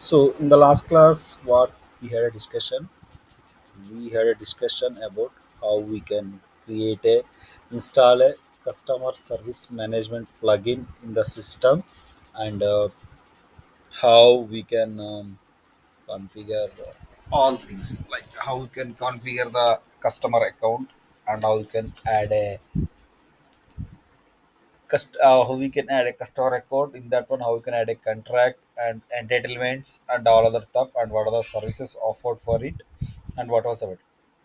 So in the last class, what we had a discussion, we had a discussion about how we can create a install a customer service management plugin in the system, and how we can configure all things like how we can configure the customer account, and how we can add a how we can add a customer account in that one, how we can add a contract and entitlements and all other stuff, and what are the services offered for it, and what was it.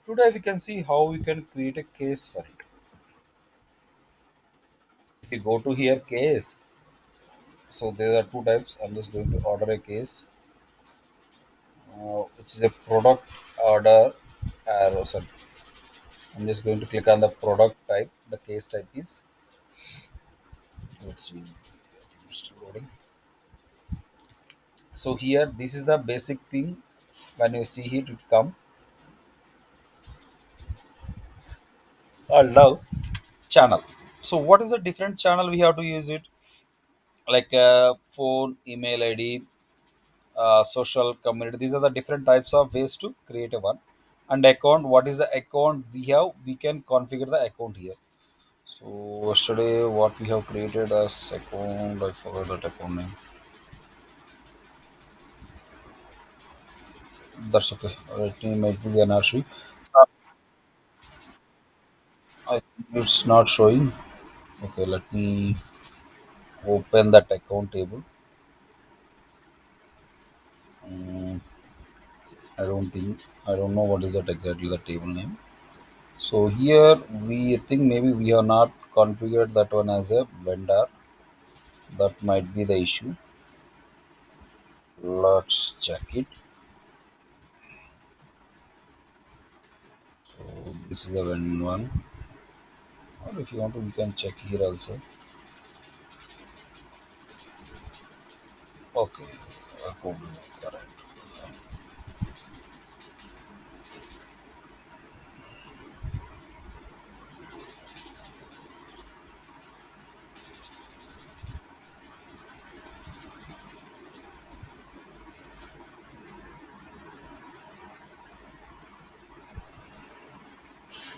Today we can see how we can create a case for it. If you go to here case, so there are two types. I'm just going to order a case, which is a product order. Sorry, I'm just going to click on the product type. The case type is, let's see, just loading. So here this is the basic thing. When you see it come, love channel. So what is the different channel we have to use it, like phone, email id, social community. These are the different types of ways to create a one. And account, what is the account we have, we can configure the account here. So yesterday what we have created as account, I forgot that account name. That's okay, let me might be an archive. I think it's not showing. Okay, let me open that account table. Mm, I don't know what is that exactly the table name. So here we think maybe we have not configured that one as a vendor. That might be the issue. Let's check it. So this is the one. Or if you want to, we can check here also. Okay, correct.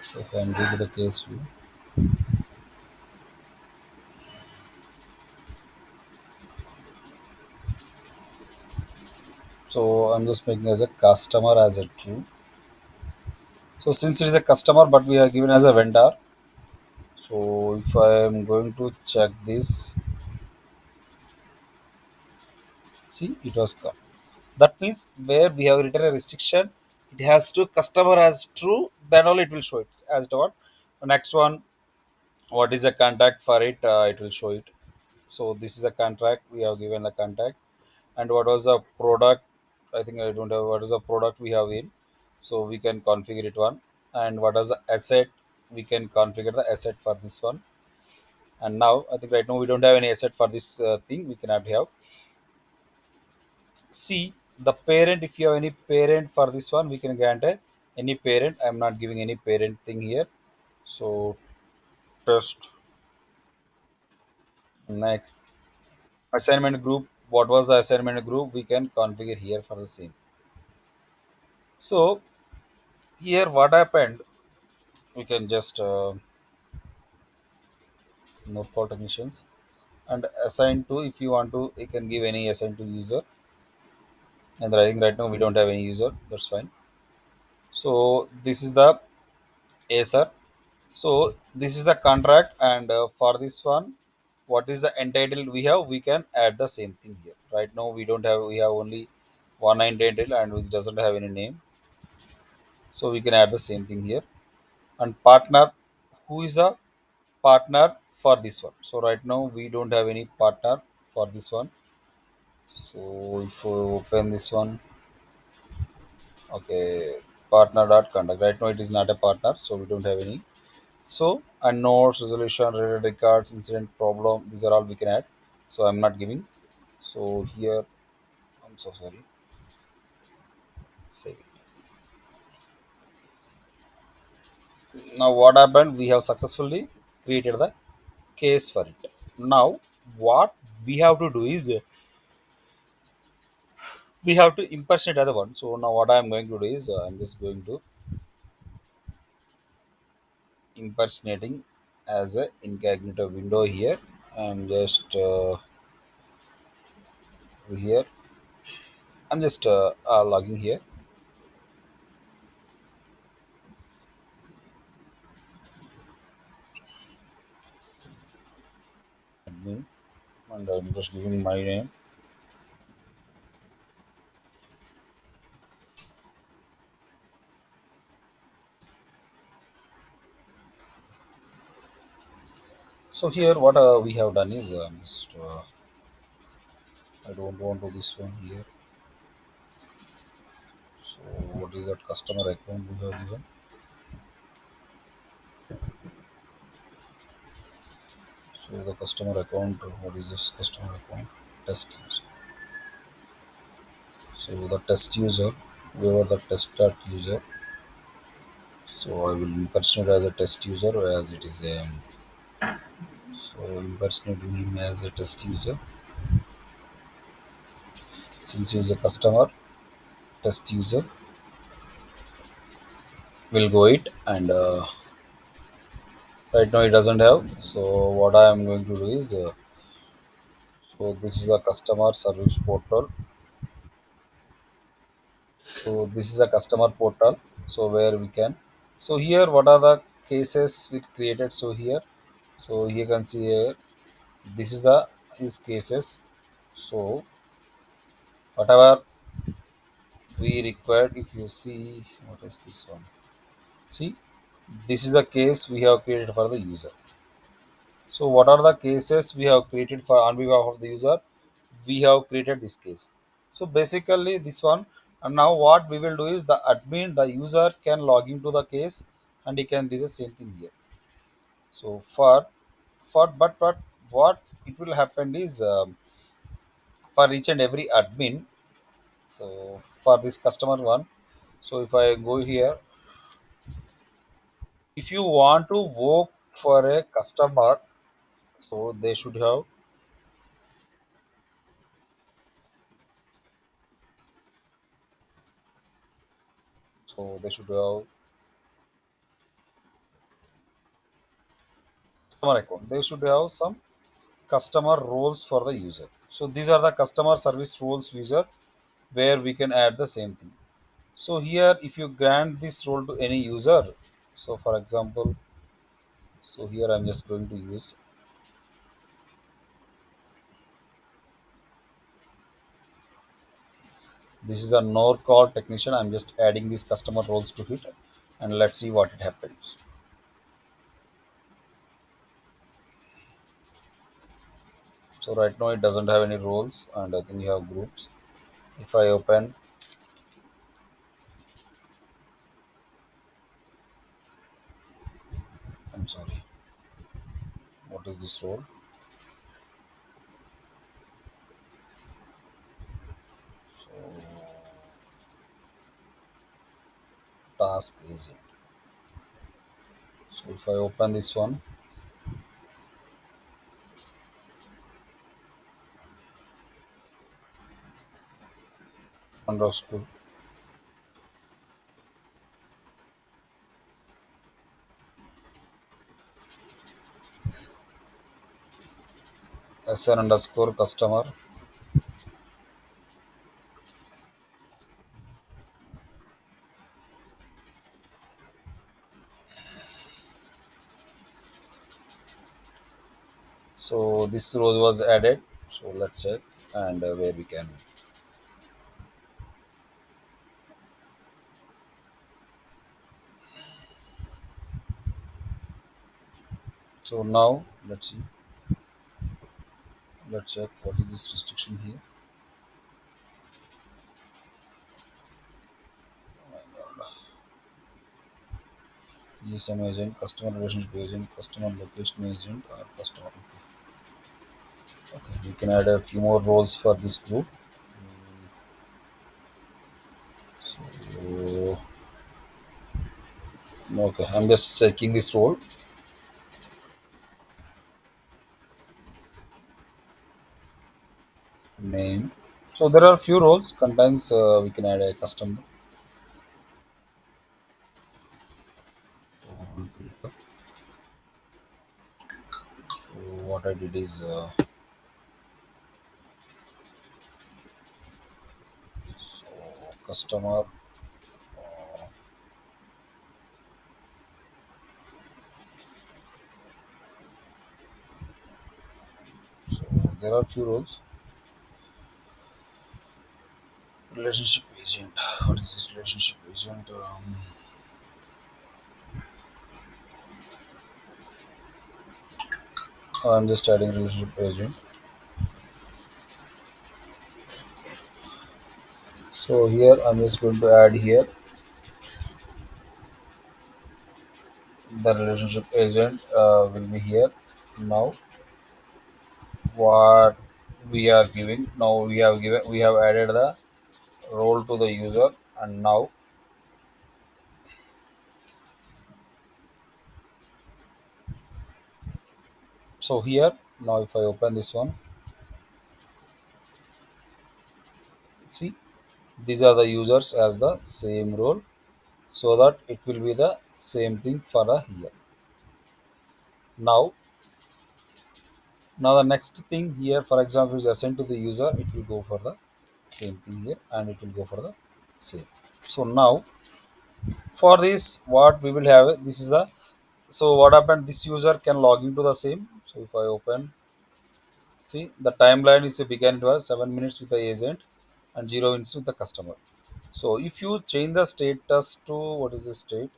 So if I'm going to the case view, so I'm just making as a customer as a true. So since it is a customer, but we are given as a vendor. So if I am going to check this, see it was come. That means where we have written a restriction, it has to customer as true, then only it will show it as the what. The next one, what is the contact for it? It will show it. So this is the contract we have given the contact, and what was the product? I think I don't have what is the product we have in, so we can configure it one. And what is the asset? We can configure the asset for this one. And now I think right now we don't have any asset for this thing. We cannot have. See the parent, if you have any parent for this one, we can grant a any parent. I'm not giving any parent thing here. So test next assignment group. What was the assignment group? We can configure here for the same. So here what happened? We can just no call technicians and assign to, if you want to, you can give any assign to user. And I think right now we don't have any user. That's fine. So this is the Acer. So this is the contract, and for this one, what is the entitled we have? We can add the same thing here. Right now we don't have. We have only one entitled, and which doesn't have any name. So we can add the same thing here. And partner, who is a partner for this one? So right now we don't have any partner for this one. So if we open this one, okay, partner dot contact. Right now it is not a partner, so we don't have any. So, and notes, resolution, related records, incident, problem, these are all we can add. So I'm not giving. So here, I'm so sorry. Save it. Now what happened? We have successfully created the case for it. Now what we have to do is, we have to impersonate other one. So now what I'm going to do is I'm just going to impersonating as a incognito window here. I'm just here. I'm just logging here. Admin, and I'm just giving my name. So here what we have done is just I don't want to this one here. So what is that customer account we have given? So the customer account, what is this customer account? Test user. So the test user, whoever the test that user. So I will impersonate as a test user as it is a so impersonating him as a test user. Since he is a customer, test user will go it and right now it doesn't have. So what I am going to do is so this is a customer service portal. So this is a customer portal. So where we can. So here what are the cases we created? So here, so you can see here this is the is cases. So whatever we required, if you see what is this one? See, this is the case we have created for the user. So what are the cases we have created for on behalf of the user? We have created this case. So basically this one, and now what we will do is the admin, the user can log into the case and he can do the same thing here. So but what it will happen is for each and every admin. So for this customer one, so if I go here, if you want to work for a customer, so they should have, so they should have customer account. They should have some customer roles for the user. So these are the customer service roles user where we can add the same thing. So here if you grant this role to any user, so for example, so here I'm just going to use this is a no call technician. I'm just adding these customer roles to it and let's see what it happens. So right now it doesn't have any roles and I think you have groups. If I open, I'm sorry, what is this role? So task agent. So if I open this one, underscore SN underscore customer. So this row was added. So let's check and where we can. So now let's see. Let's check what is this restriction here. ESM agent, customer relationship agent, customer location agent, or customer. Okay, we can add a few more roles for this group. So okay, I'm just checking this role name. So there are few roles contains we can add a custom filter. So what I did is so customer. So there are few roles. Relationship agent. What is this relationship agent? I'm just adding relationship agent. So here I'm just going to add here the relationship agent will be here. Now what we are giving, now we have added the role to the user, and now so here now if I open this one, see, these are the users as the same role, so that it will be the same thing for the here. Now the next thing here, for example, is assigned to the user, it will go for the same thing here, and it will go for the same. So now for this what we will have, this is the, so what happened, this user can log into the same. So if I open, see, the timeline is began, it was 7 minutes with the agent and 0 minutes with the customer. So if you change the status to, what is the state,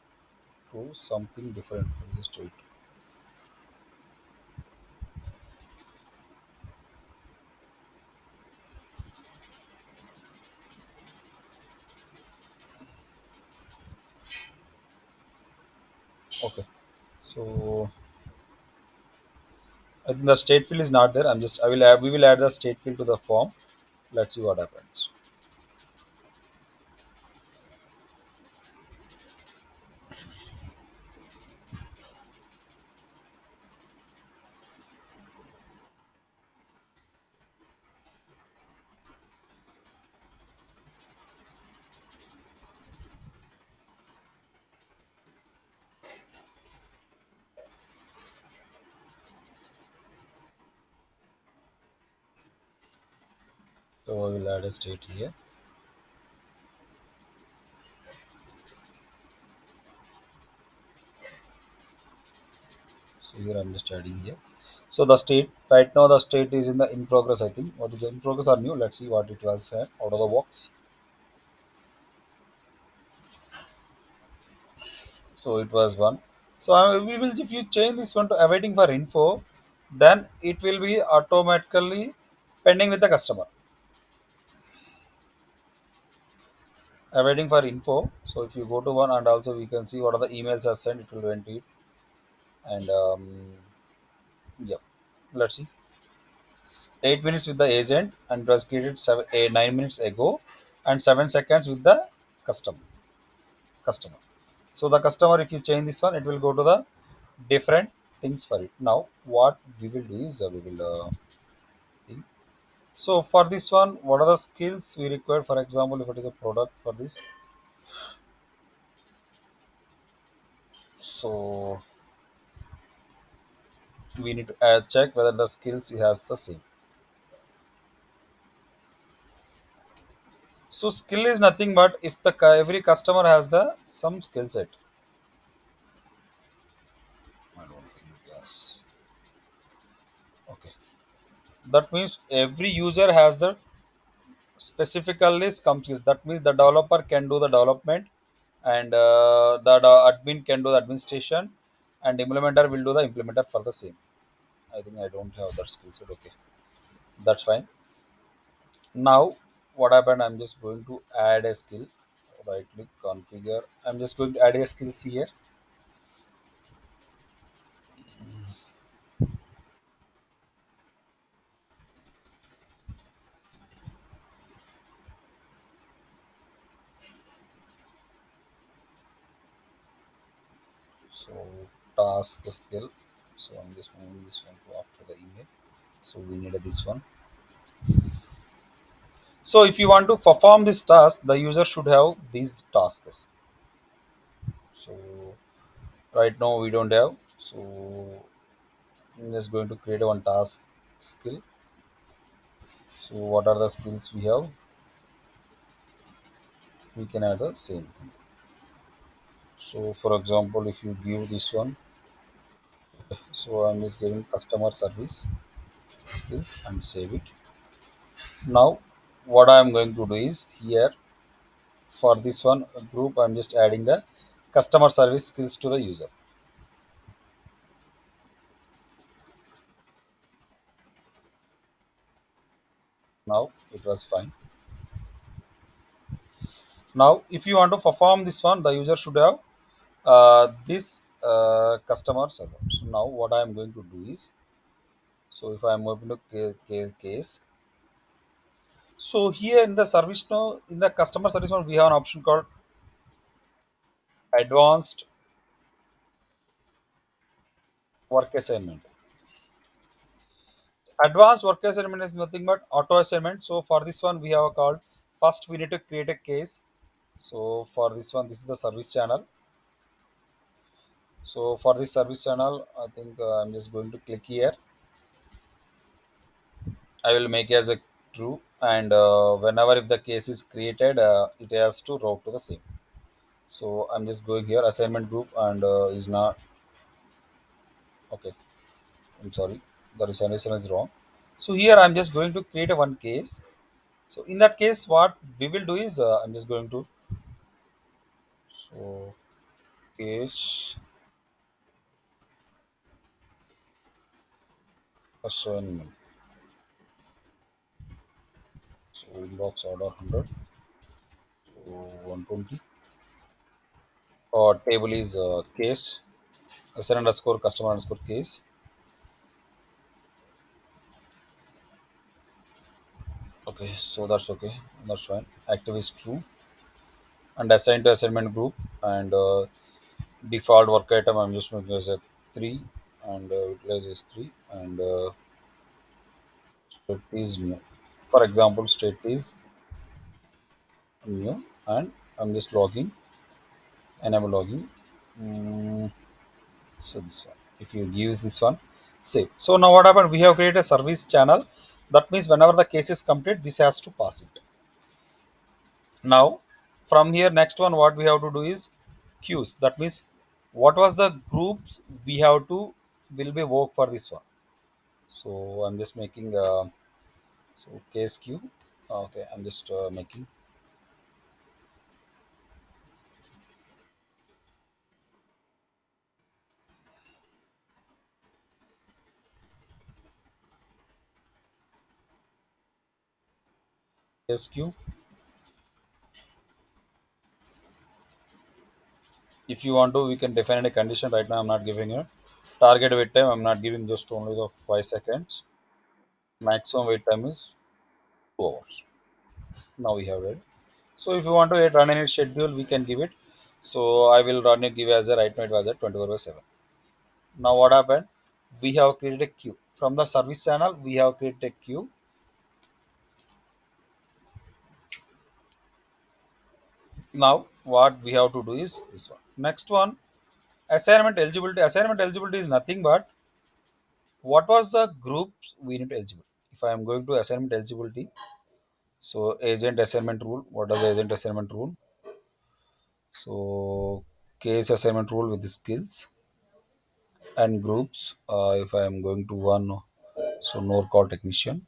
to something different, what is the state? Okay, so I think the state field is not there. I'm just, I will add, we will add the state field to the form. Let's see what happens. So I will add a state here. So here I'm just adding here. So the state right now, the state is in the in progress. I think what is the in progress or new? Let's see what it was for out of the box. So it was one. So we will, if you change this one to awaiting for info, then it will be automatically pending with the customer. Awaiting for info. So if you go to one, and also we can see what are the emails are sent. It will went it, and yeah. Let's see. 8 minutes with the agent, and it was created 9 minutes ago, and 7 seconds with the customer. Customer. So the customer, if you change this one, it will go to the different things for it. Now what we will do is we will think. So for this one, what are the skills we require? For example, if it is a product for this, so we need to check whether the skills he has the same. So skill is nothing but if the every customer has the some skill set. I don't think yes. Okay. That means every user has the specifically some skills. That means the developer can do the development, and the admin can do the administration, and implementer will do the implementer for the same. I think I don't have that skill set. Okay, that's fine. Now what happened? I'm just going to add a skill. Right click configure. I'm just going to add a skills here. So task skill. So I'm just moving this one to after the email. So we need this one. So if you want to perform this task, the user should have these tasks. So right now we don't have. So I'm just going to create one task skill. So what are the skills we have? We can add the same. So for example, if you give this one, so I'm just giving customer service skills and save it. Now what I'm going to do is here for this one group, I'm just adding the customer service skills to the user. Now it was fine. Now if you want to perform this one, the user should have this customer server. So now what I am going to do is, so if I am open to case, so here in the service now in the customer service one we have an option called advanced work assignment. Advanced work assignment is nothing but auto assignment. So for this one we have called, first we need to create a case. So for this one, this is the service channel. So for this service channel, I think I'm just going to click here. I will make as a true, and whenever if the case is created, it has to route to the same. So I'm just going here assignment group and is not okay. I'm sorry, the resolution is wrong. So here I'm just going to create a one case. So in that case, what we will do is I'm just going to, so case assignment. So inbox order 100, so 120. Table is case SN underscore customer underscore case. Okay, so that's okay. That's fine. Active is true and assigned to assignment group, and default work item I'm just making as a three, and utilize is three, and state is new. For example, state is new, and I'm just logging, enable logging. Mm, so this one, if you use this one, save. So now what happened? We have created a service channel. That means whenever the case is complete, this has to pass it. Now from here, next one, what we have to do is queues. That means what was the groups we have to will be work for this one. So I'm just making so case queue. Okay, I'm just making case queue. If you want to, we can define a condition. Right now I'm not giving you target wait time. I'm not giving just only the 5 seconds. Maximum wait time is 2 hours. Now we have it. So if you want to run any schedule, we can give it. So I will run it, give as a right now it was at 24/7. Now what happened? We have created a queue. From the service channel, we have created a queue. Now what we have to do is this one. Next one, assignment eligibility. Assignment eligibility is nothing but what was the groups we need to eligible. If I am going to assignment eligibility, so agent assignment rule. What is the agent assignment rule? So case assignment rule with the skills and groups. If I am going to one, so no call technician.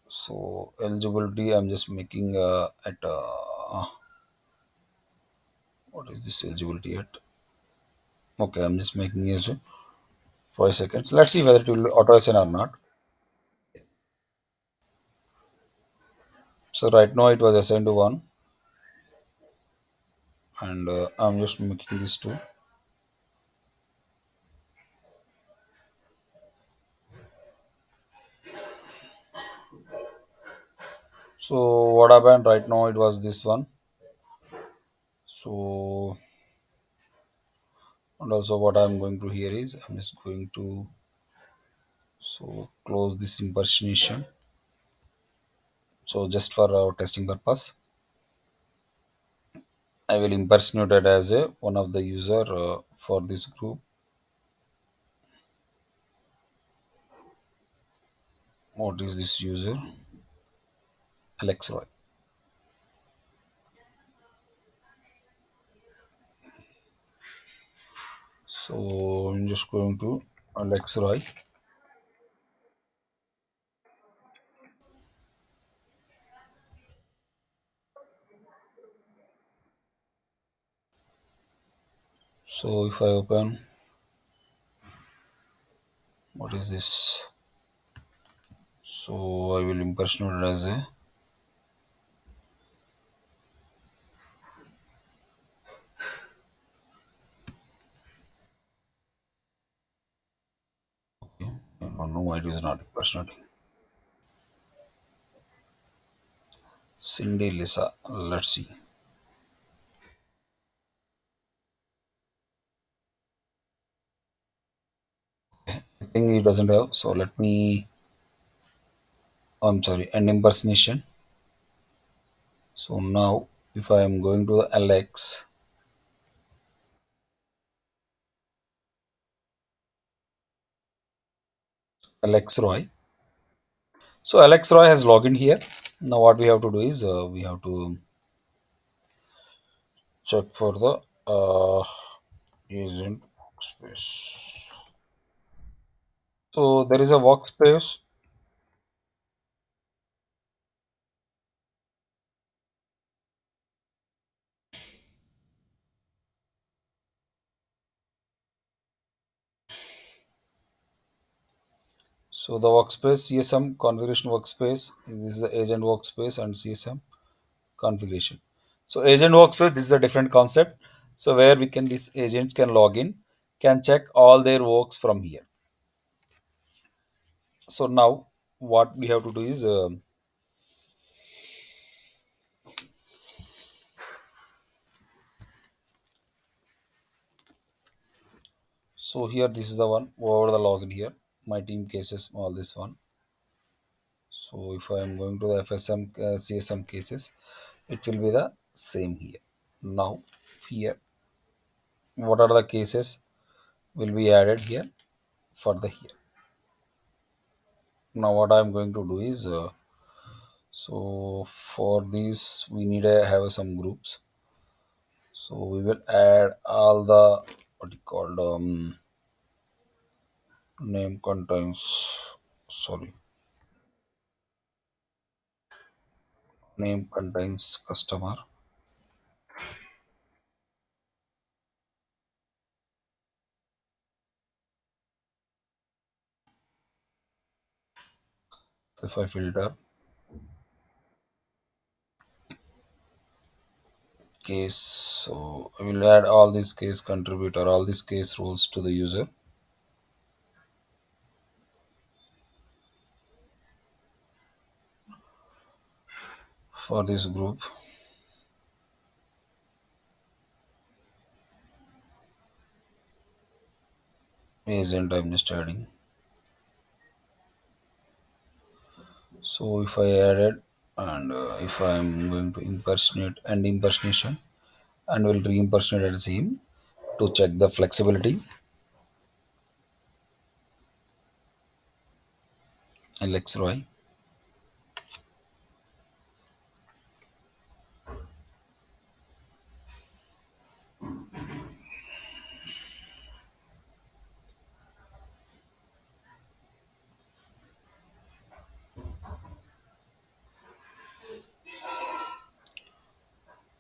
So eligibility, I'm just making at what is this eligibility at? Okay, I'm just making it for a second. Let's see whether it will auto assign or not. So right now it was assigned to one, and I'm just making this two. So what happened right now? It was this one. So and also what I'm going to here is I'm just going to so close this impersonation. So just for our testing purpose, I will impersonate it as a one of the user for this group. What is this user? Alex Roy. So I'm just going to Alex Roy. So if I open, what is this? So I will impersonate it as a okay. I don't know why it is not impersonating. Cindy Lisa. Let's see. I think it doesn't have. So let me. I'm sorry. An impersonation. So now, if I am going to the Alex Roy. So Alex Roy has logged in here. Now what we have to do is we have to check for the agent workspace. So there is a workspace. So the workspace CSM configuration workspace. This is the agent workspace and CSM configuration. So agent workspace. This is a different concept. So where we can these agents can log in, can check all their works from here. So now what we have to do is so here this is the one over the login here. My team cases all this one. So if I am going to the FSM CSM cases, it will be the same here. Now here, what are the cases will be added here for the here. Now what I am going to do is so for this we need to have some groups. So we will add all the what you called name contains sorry name contains customer. If I filter case, so I will add all these case contributor, all these case rules to the user for this group agent. I'm just adding. So if I added and if I'm going to impersonate and impersonation and will re-impersonate as him to check the flexibility. Alex Roy.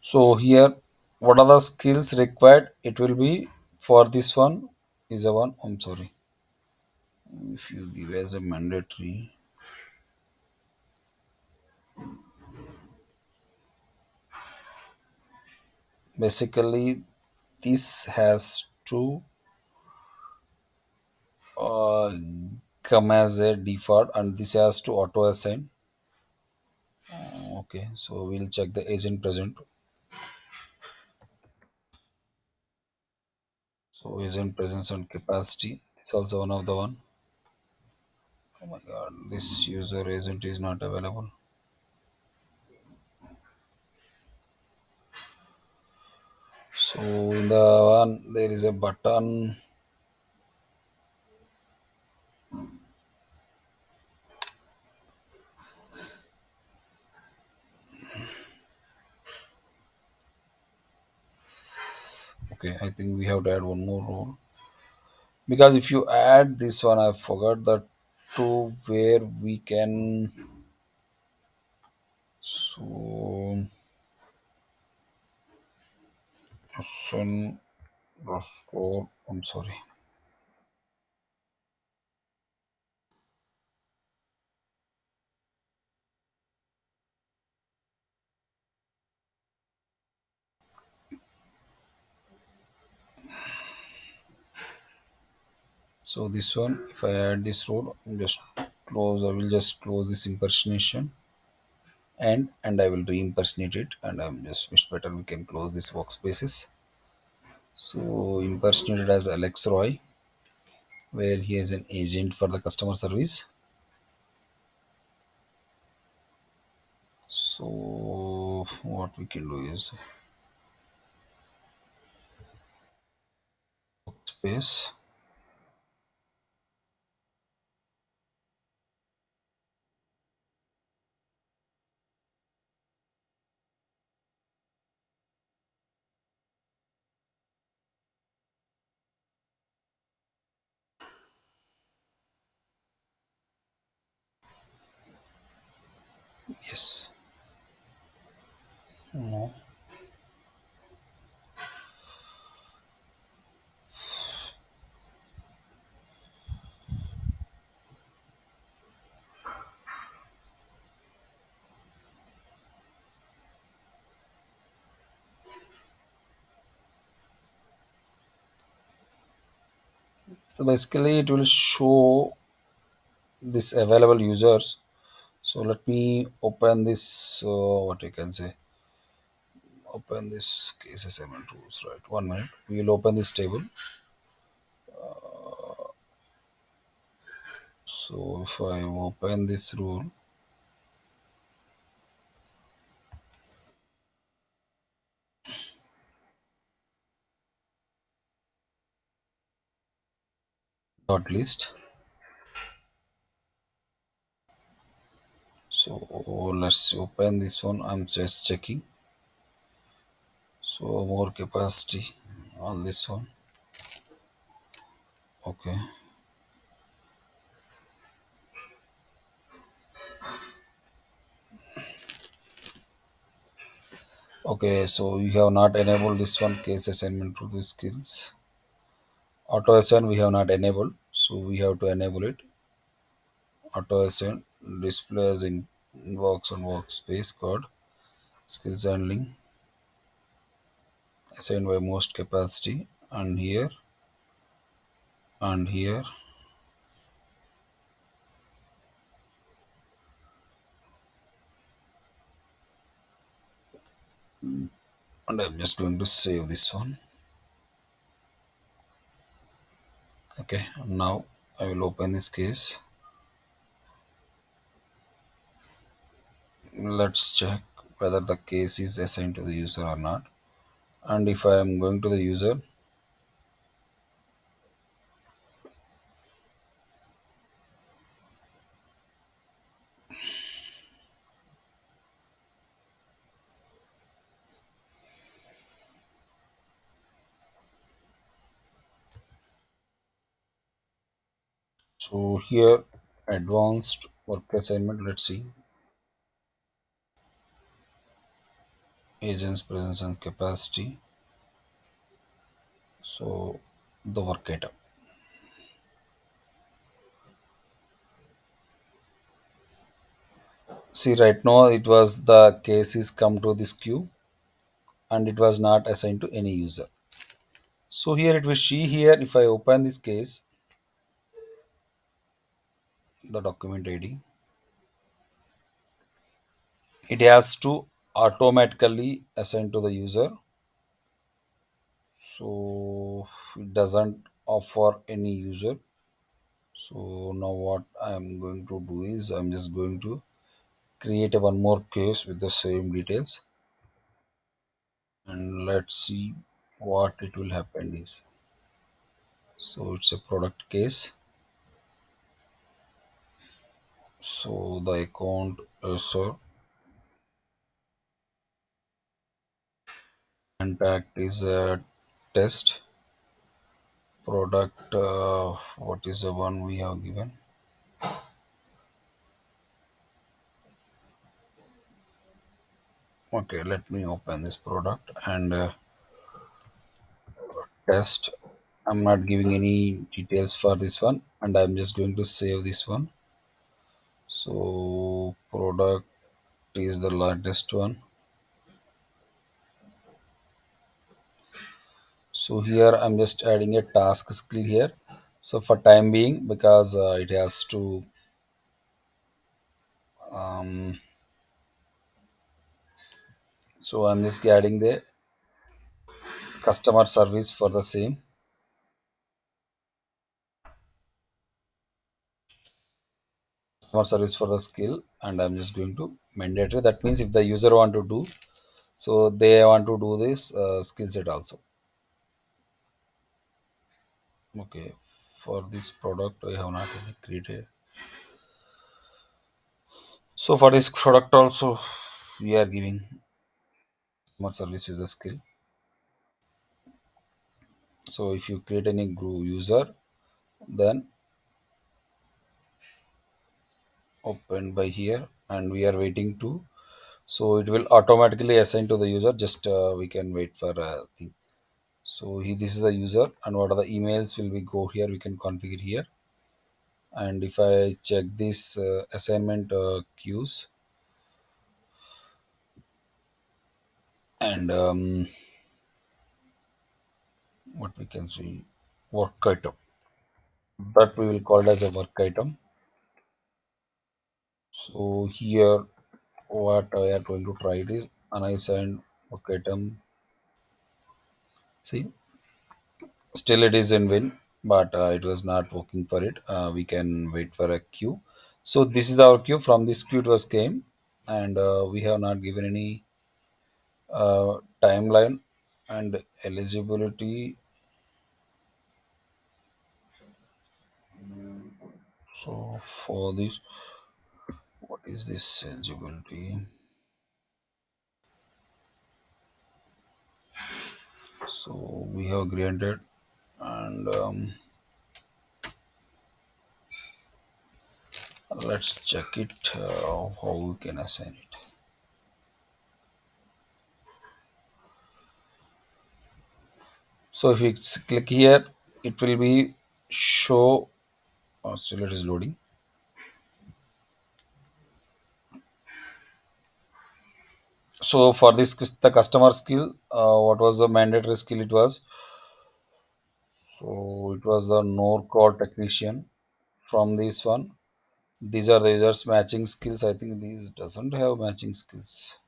So here, what are the skills required? It will be for this one is a one. I'm sorry. If you give as a mandatory, basically this has to uh, come as a default and this has to auto assign. Okay, so we'll check the agent present. So agent presence and capacity. It's also one of the one. Oh my god, this user agent is not available. So in the one there is a button. Okay, I think we have to add one more role, because if you add this one, I forgot that to where we can. So sn underscore. I'm sorry. So this one, if I add this role, I'm just close. I will just close this impersonation, and I will re-impersonate it. And I'm just it's better we can close this workspaces. So impersonated as Alex Roy, where he is an agent for the customer service. So what we can do is space. Yes. No. So basically, it will show this available users. So let me open this. What you can say? Open this case assignment rules. Right. 1 minute. We will open this table. So if I open this rule, dot list. So let's open this one. I'm just checking. So more capacity on this one. Okay. Okay. So you have not enabled this one case assignment to the skills. Auto assign we have not enabled. So we have to enable it. Auto assign display as in works on workspace code skills handling assigned by most capacity and here, and I'm just going to save this one. Okay, now I will open this case. Let's check whether the case is assigned to the user or not. And if I am going to the user, so here advanced work assignment, let's see, agents presence and capacity. So the work item. See, right now it was the case is come to this queue and it was not assigned to any user. So here it will see here if I open this case, the document ID, it has to automatically assign to the user. So it doesn't offer any user. So now what I'm going to do is I'm just going to create a one more case with the same details, and let's see. what it will happen is, so it's a product case. So the account so contact is a test product. What is the one we have given? Okay, let me open this product and test. I'm not giving any details for this one, and I'm just going to save this one. So product is the latest one. So here I'm just adding a task skill here. So for time being, because it has to, um, so I'm just adding the customer service for the same customer service for the skill, and I'm just going to mandatory. That means if the user want to do, so they want to do this skill set also. Okay, for this product I have not any created. So for this product also, we are giving customer service is a skill. So if you create any group user, then open by here, and we are waiting to. So it will automatically assign to the user. Just we can wait for thing. So this is the user, and what are the emails will we go here? We can configure here. And if I check this assignment queues, and what we can see, work item, that we will call it as a work item. So here what I are going to try it is unassigned work item. See, still it is in win, but it was not working for it. We can wait for a queue. So this is our queue. From this queue it was came, and we have not given any timeline and eligibility. So for this, what is this eligibility? So we have granted, and let's check it how we can assign it. So if we click here, it will be show. Still it is loading. So for this the customer skill, what was the mandatory skill? It was, so it was the no call technician. From this one, these are the users matching skills. I think these doesn't have matching skills.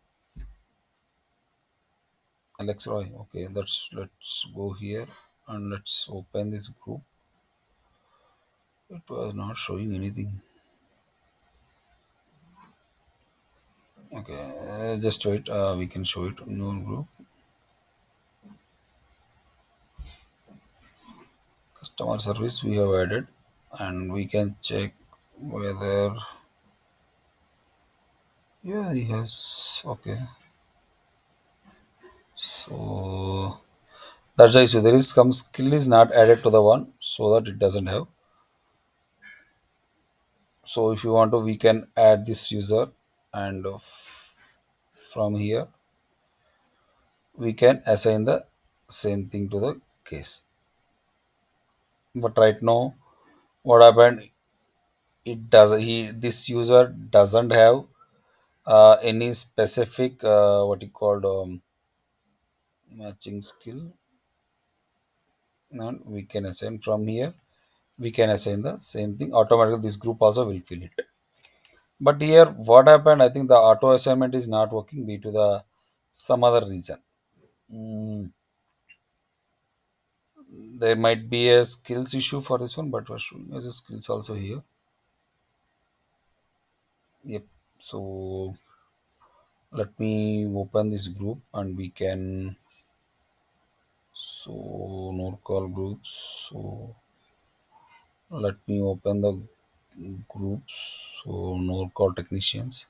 Alex Roy. Okay, let's go here and let's open this group. It was not showing anything. Okay, just wait. We can show it. No group. Customer service we have added, and we can check whether, yeah, he has. Okay, so that's the issue. There is some skill is not added to the one, so that it doesn't have. So if you want to, we can add this user, and from here we can assign the same thing to the case. But right now, what happened? It does. This user doesn't have any specific what you called matching skill. And we can assign from here. We can assign the same thing automatically. This group also will fill it. But here, what happened? I think the auto assignment is not working due to the some other reason. Mm, there might be a skills issue for this one, but we're showing as a skills also here. Yep. So let me open this group and we can So no call groups. So let me open the groups. So no call technicians,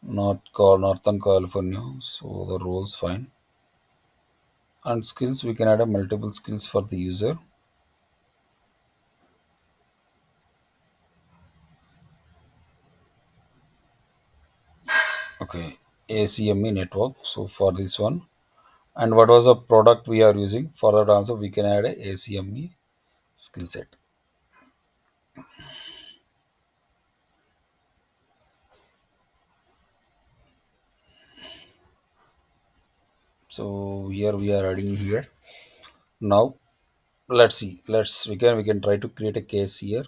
not call Northern California. So the roles fine. And skills, we can add a multiple skills for the user. Okay, ACME network. So for this one, and what was the product we are using for that also we can add a ACME skill set. So here we are adding here. Now let's see. We can try to create a case here.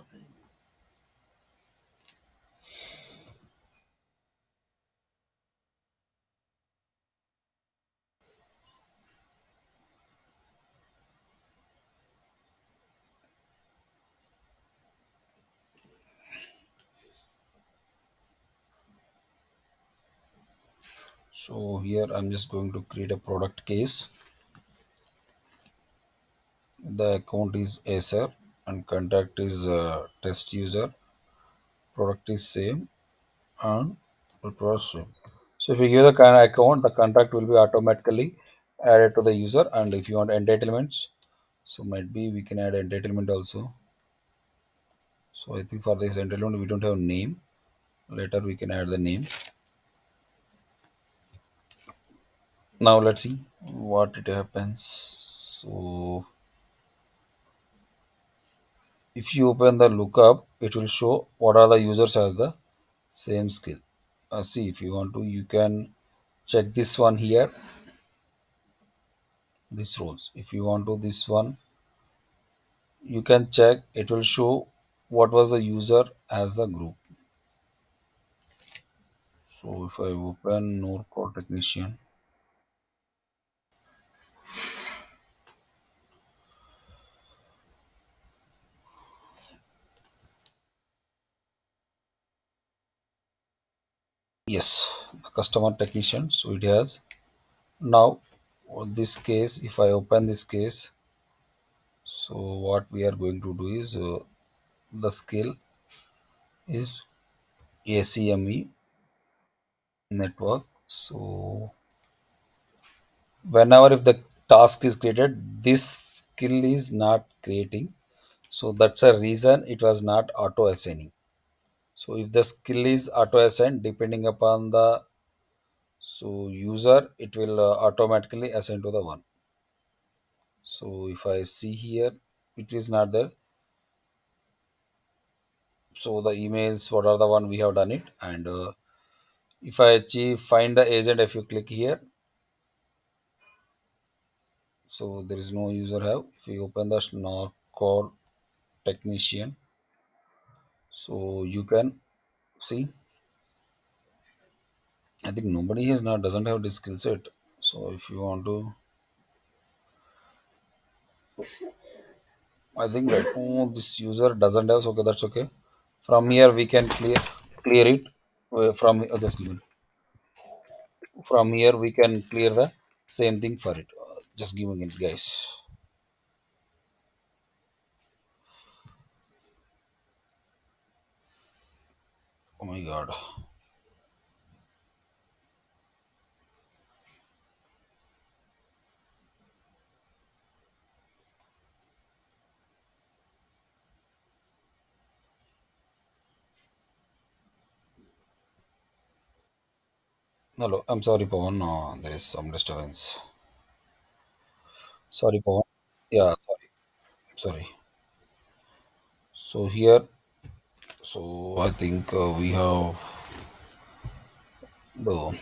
So here I'm just going to create a product case. The account is Acer and contact is test user. Product is same and the product same. So if you give the kind of account, the contact will be automatically added to the user. And if you want entitlements, so might be we can add entitlement also. So I think for this entitlement we don't have name. Later we can add the name. Now let's see what it happens. So if you open the lookup, it will show what are the users as the same skill. See if you want to, you can check this one here, this roles. If you want to this one, you can check. It will show what was the user as the group. So if I open Norcore technician, yes, the customer technician. So it has now this case. If I open this case, so what we are going to do is the skill is ACME network. So whenever if the task is created, this skill is not creating. So that's a reason it was not auto assigning. So if the skill is auto assigned, depending upon the user, it will automatically assign to the one. So if I see here, it is not there. So the emails, what are the one we have done it, and if I achieve find the agent, if you click here, so there is no user have. If you open the Snorkel technician, so you can see. I think nobody has not doesn't have this skill set. So if you want to, I think that this user doesn't have. So okay, that's okay. From here we can clear it. From just give me. From here we can clear the same thing for it. Just giving it, guys. Oh my god. Hello, I'm sorry, Pawan. No, there is some disturbance. Sorry, Pawan. Yeah, sorry, sorry. So here, so I think we have the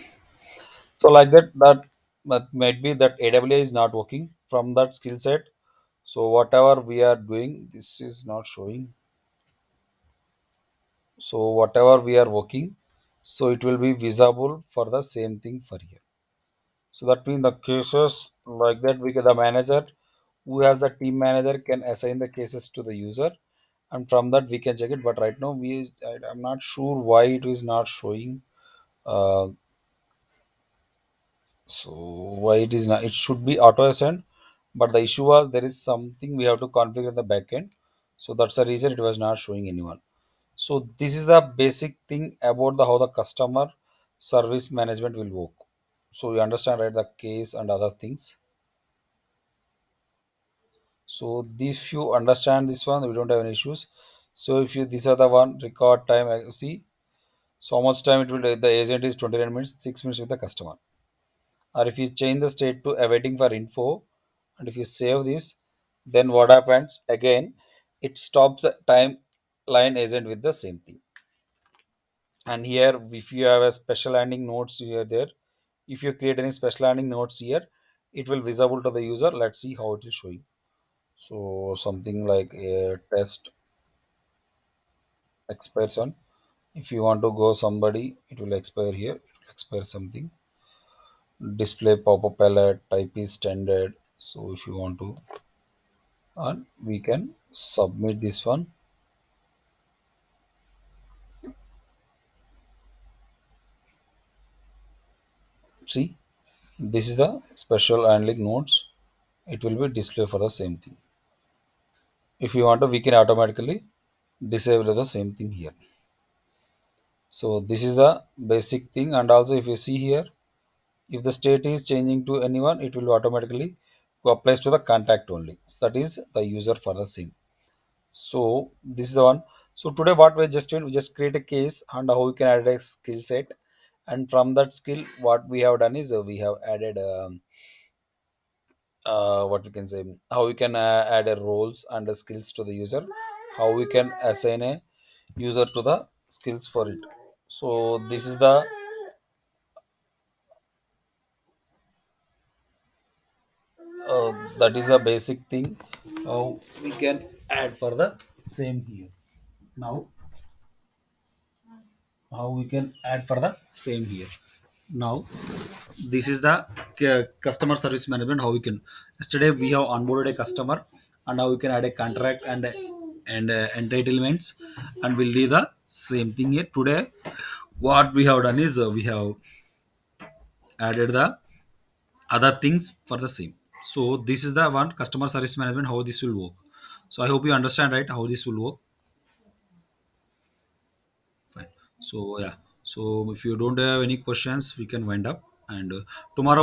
so like that might be that AWA is not working from that skill set. So whatever we are doing, this is not showing. So whatever we are working, so it will be visible for the same thing for here. So that means the cases like that, we get the manager who has the team manager can assign the cases to the user, and from that we can check it. But right now I'm not sure why it is not showing. Uh, so why it is not? It should be auto assigned, But the issue was there is something we have to configure in the backend. So that's the reason it was not showing anyone. So this is the basic thing about the how the customer service management will work. So you understand, right, the case and other things. So if you understand this one, we don't have any issues. So if you these are the one record time, see, so how much time it will the agent is 29 minutes, 6 minutes with the customer. Or if you change the state to awaiting for info, and if you save this, then what happens again? It stops the timeline agent with the same thing. And here, if you have a special landing notes here there, if you create any special landing notes here, it will visible to the user. Let's see how it is showing. So something like a test expires on. If you want to go somebody, it will expire here. It will expire something. Display pop-up alert type is standard. So if you want to, and we can submit this one. See, this is the special handling notes. It will be display for the same thing. If you want to, we can automatically disable the same thing here. So this is the basic thing. And also if you see here, if the state is changing to anyone, it will automatically go applies to the contact only. So that is the user for the same. So this is the one. So today what we just doing, we just create a case and how we can add a skill set. And from that skill, what we have done is we have added what we can say, how we can add a roles and the skills to the user, how we can assign a user to the skills for it. So this is the that is a basic thing how we can add for the same here. Now how we can add for the same here. Now this is the customer service management, how we can, yesterday we have onboarded a customer, and now we can add a contract and entitlements, and we'll do the same thing here. Today what we have done is we have added the other things for the same. So this is the one customer service management, how this will work. So I hope you understand, right, how this will work. Fine. So yeah, so if you don't have any questions, we can wind up, and tomorrow